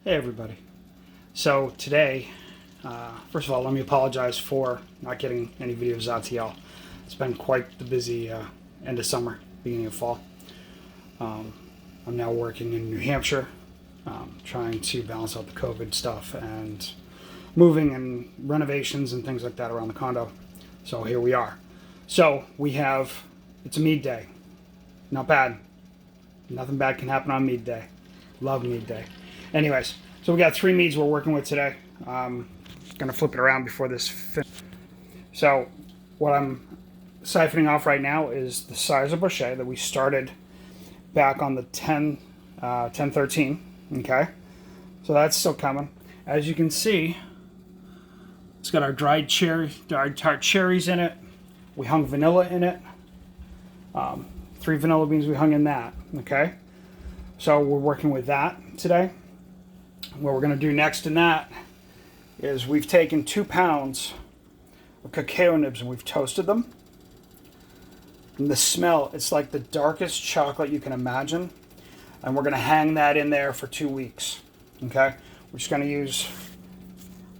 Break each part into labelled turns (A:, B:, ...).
A: Hey everybody. So today, first of all, let me apologize for not getting any videos out to y'all. It's been quite the busy end of summer, beginning of fall. I'm now working in New Hampshire, trying to balance out the COVID stuff and moving and renovations and things like that around the condo. So here we are. So it's a mead day. Not bad. Nothing bad can happen on mead day. Love mead day. Anyways, so we got 3 meads we're working with today. Gonna flip it around before this finishes. So what I'm siphoning off right now is the cyser bochet that we started back on the 10/13. Okay, so that's still coming. As you can see, it's got our dried tart cherries in it. We hung vanilla in it. 3 vanilla beans we hung in that. Okay, so we're working with that today. What we're going to do next in that is we've taken 2 pounds of cacao nibs and we've toasted them. And the smell, it's like the darkest chocolate you can imagine. And we're going to hang that in there for 2 weeks. Okay? We're just going to use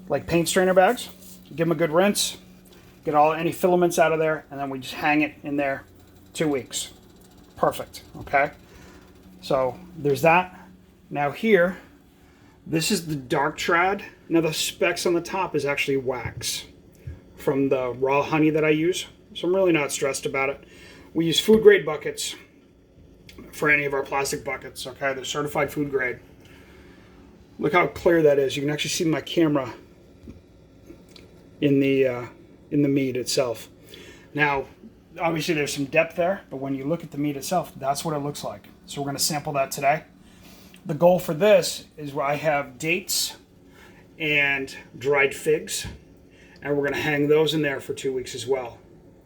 A: like paint strainer bags. Give them a good rinse. Get any filaments out of there. And then we just hang it in there 2 weeks. Perfect. Okay? So there's that. Now here, this is the dark trad. Now the specks on the top is actually wax from the raw honey that I use. So I'm really not stressed about it. We use food grade buckets for any of our plastic buckets. Okay, they're certified food grade. Look how clear that is. You can actually see my camera in the mead itself. Now, obviously there's some depth there, but when you look at the mead itself, that's what it looks like. So we're going to sample that today. The goal for this is where I have dates and dried figs, and we're going to hang those in there for 2 weeks as well.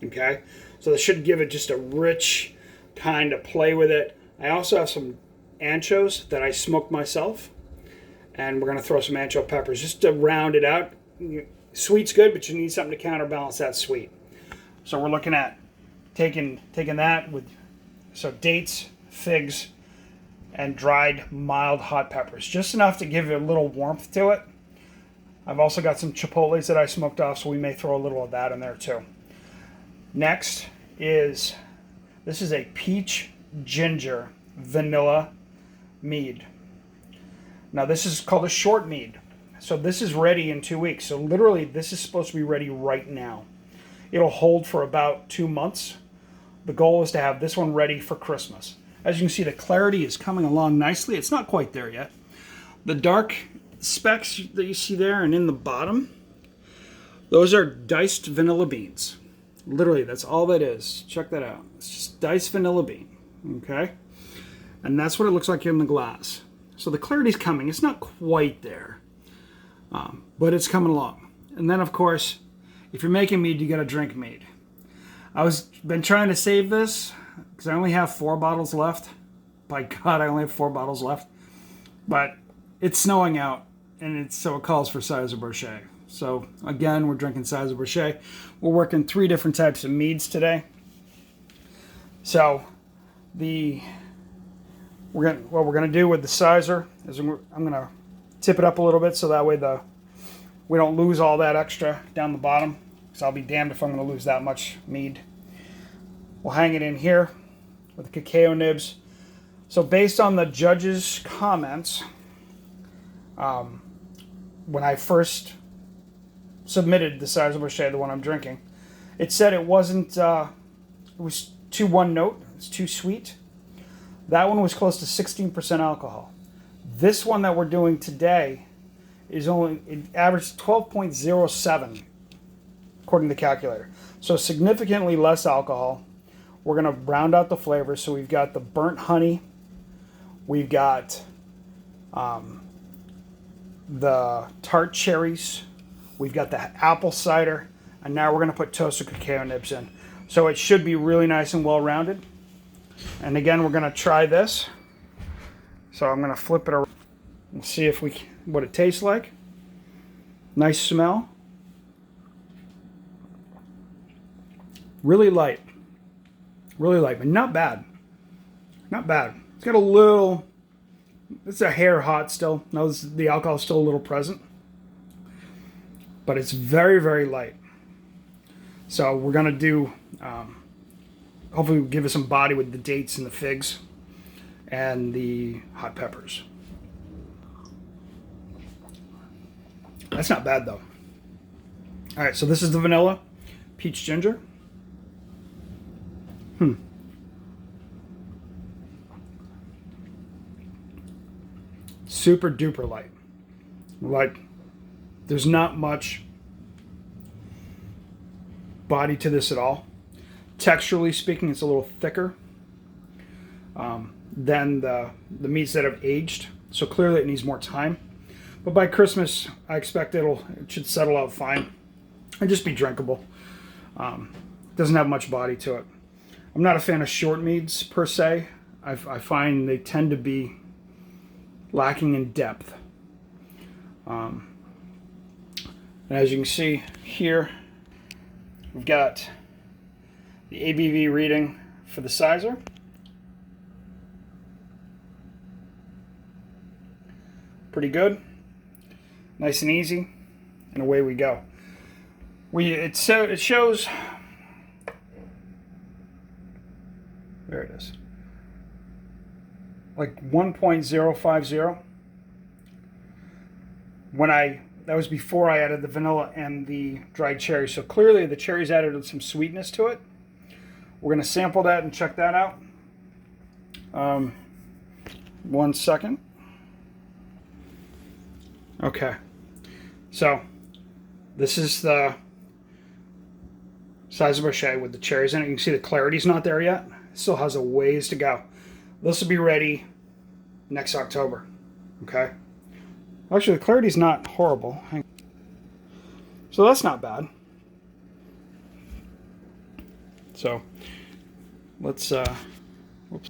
A: Okay, so this should give it just a rich kind of play with it. I also have some anchos that I smoked myself, and we're going to throw some ancho peppers just to round it out. Sweet's good, but you need something to counterbalance that sweet. So we're looking at taking that with dates, figs, and dried mild hot peppers, just enough to give it a little warmth to it. I've also got some chipotles that I smoked off, so we may throw a little of that in there too. Next is, this is a peach ginger vanilla mead. Now this is called a short mead. So this is ready in 2 weeks. So literally this is supposed to be ready right now. It'll hold for about 2 months. The goal is to have this one ready for Christmas. As you can see, the clarity is coming along nicely. It's not quite there yet. The dark specks that you see there and in the bottom, those are diced vanilla beans. Literally, that's all that is. Check that out. It's just diced vanilla bean. Okay? And that's what it looks like in the glass. So the clarity's coming. It's not quite there, but it's coming along. And then, of course, if you're making mead, you got to drink mead. Been trying to save this because I only have 4 bottles left. By God, I only have 4 bottles left. But it's snowing out, and so it calls for cyser bochet. So again, we're drinking cyser bochet. We're working 3 different types of meads today. So what we're gonna do with the cyser is I'm gonna tip it up a little bit so that way we don't lose all that extra down the bottom. Because I'll be damned if I'm gonna lose that much mead. We'll hang it in here with the cacao nibs. So based on the judge's comments, when I first submitted the cyser bochet, the one I'm drinking, it said it wasn't, it was too one note, it's too sweet. That one was close to 16% alcohol. This one that we're doing today it averaged 12.07 according to the calculator. So significantly less alcohol. We're going to round out the flavors. So we've got the burnt honey. We've got the tart cherries. We've got the apple cider. And now we're going to put toasted cacao nibs in. So it should be really nice and well-rounded. And again, we're going to try this. So I'm going to flip it around and see what it tastes like. Nice smell. Really light, but not bad. Not bad. It's got a little It's a hair hot still. Notice the alcohol is still a little present. But it's very, very light. So we're going to do, hopefully give us some body with the dates and the figs and the hot peppers. That's not bad though. All right, so this is the vanilla peach ginger. Super duper light. Like, there's not much body to this at all. Texturally speaking, it's a little thicker than the meats that have aged. So clearly it needs more time. But by Christmas, I expect it should settle out fine and just be drinkable. Doesn't have much body to it. I'm not a fan of short meads per se. I find they tend to be lacking in depth. And as you can see here, we've got the ABV reading for the cyser. Pretty good. Nice and easy. And away we go. It shows, there it is, like 1.050. That was before I added the vanilla and the dried cherry. So clearly the cherries added some sweetness to it. We're going to sample that and check that out. 1 second. Okay. So this is the cyser bochet with the cherries in it. You can see the clarity's not there yet. It still has a ways to go. This will be ready next October. Okay. Actually, the clarity's not horrible. So that's not bad. So let's whoops.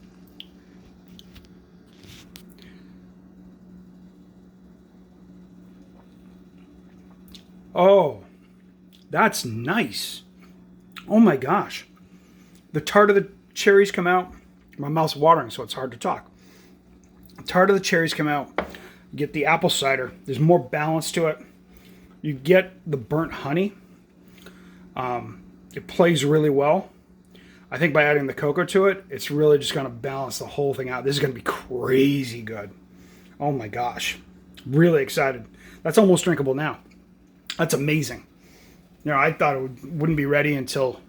A: Oh, that's nice. Oh my gosh. The tart of the cherries come out. My mouth's watering, so it's hard to talk. The tart of the cherries come out. You get the apple cider. There's more balance to it. You get the burnt honey. It plays really well. I think by adding the cocoa to it, it's really just going to balance the whole thing out. This is going to be crazy good. Oh my gosh. Really excited. That's almost drinkable now. That's amazing. You know, I thought it wouldn't be ready until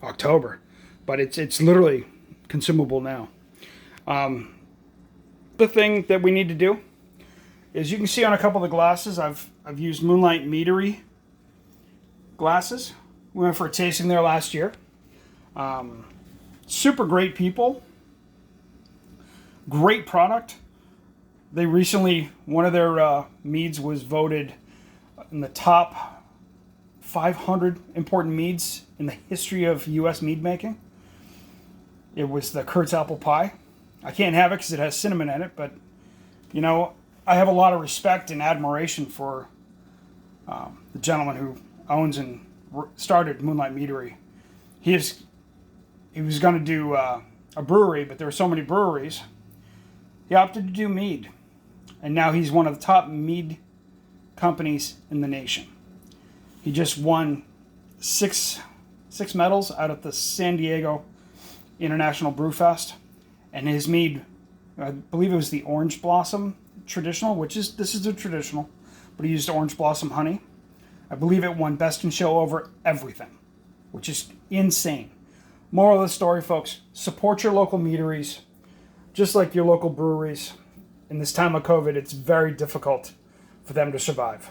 A: October, but it's literally consumable now. The thing that we need to do is, you can see on a couple of the glasses, I've used Moonlight Meadery glasses. We went for a tasting there last year. Super great people. Great product. They recently, one of their meads was voted in the top 500 important meads in the history of U.S. mead making. It was the Kurtz Apple Pie. I can't have it because it has cinnamon in it, but, you know, I have a lot of respect and admiration for the gentleman who owns and started Moonlight Meadery. He was going to do a brewery, but there were so many breweries, he opted to do mead. And now he's one of the top mead companies in the nation. He just won six medals out at the San Diego International Brew Fest. And his mead, I believe it was the Orange Blossom Traditional, this is the traditional, but he used Orange Blossom honey. I believe it won Best in Show over everything, which is insane. Moral of the story, folks, support your local meaderies, just like your local breweries. In this time of COVID, it's very difficult for them to survive.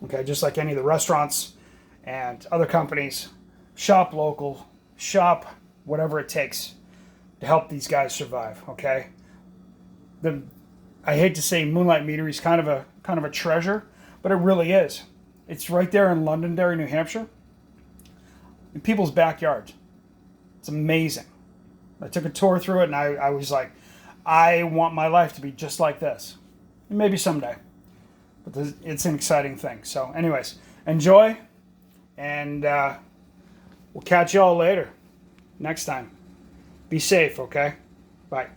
A: Okay, just like any of the restaurants and other companies, shop local, shop whatever it takes to help these guys survive. Okay, I hate to say Moonlight Meadery is kind of a treasure, but it really is. It's right there in Londonderry, New Hampshire, in people's backyards. It's amazing. I took a tour through it, and I was like, I want my life to be just like this. And maybe someday. But it's an exciting thing. So anyways, enjoy, and we'll catch y'all later next time. Be safe, okay? Bye.